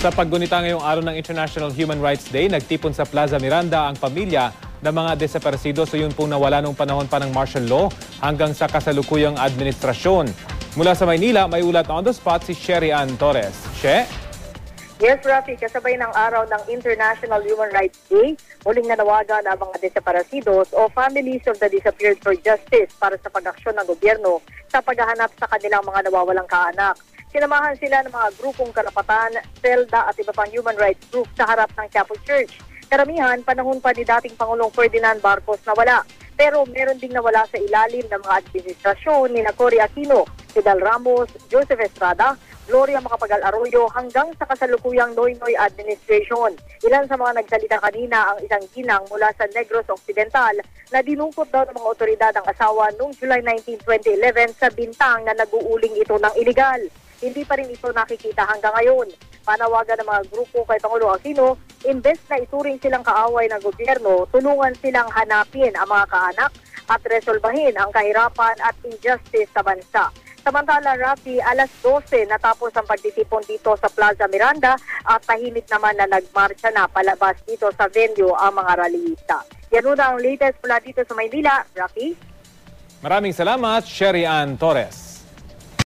Sa paggunita ngayong araw ng International Human Rights Day, nagtipon sa Plaza Miranda ang pamilya ng mga desaparecido so yun pong nawala nung panahon pa ng martial law hanggang sa kasalukuyang administrasyon. Mula sa Maynila, may ulat on the spot si Sherry Ann Torres. She? Yes, Rafi, kasabay ng araw ng International Human Rights Day, muling nanawagan ang mga desaparecidos o families of the disappeared for justice para sa pag-aksyon ng gobyerno sa paghahanap sa kanilang mga nawawalang kaanak. Sinamahan sila ng mga grupong karapatan, SELDA at iba pang human rights groups sa harap ng Quiapo Church. Karamihan, panahon pa ni dating Pangulong Ferdinand Marcos nawala. Pero meron ding nawala sa ilalim ng mga administrasyon ni Cory Aquino, Fidel Ramos, Joseph Estrada, Gloria Macapagal Arroyo hanggang sa kasalukuyang Noynoy administration. Ilan sa mga nagsalita kanina ang isang ginang mula sa Negros Occidental na dinungkot daw ng mga otoridad ang asawa noong July 19, 2011 sa bintang na nag-uuling ito ng iligal. Hindi pa rin ito nakikita hanggang ngayon. Panawagan ng mga grupo kay Pangulo Aquino, imbes na ituring silang kaaway ng gobyerno, tulungan silang hanapin ang mga kaanak at resolbahin ang kahirapan at injustice sa bansa. Samantala, Rafi, alas 12 natapos ang pagtitipon dito sa Plaza Miranda at tahimik naman na nagmarcha na palabas dito sa venue ang mga rallyista. Yan muna ang latest mula dito sa Maynila. Rafi? Maraming salamat, Sherry Ann Torres.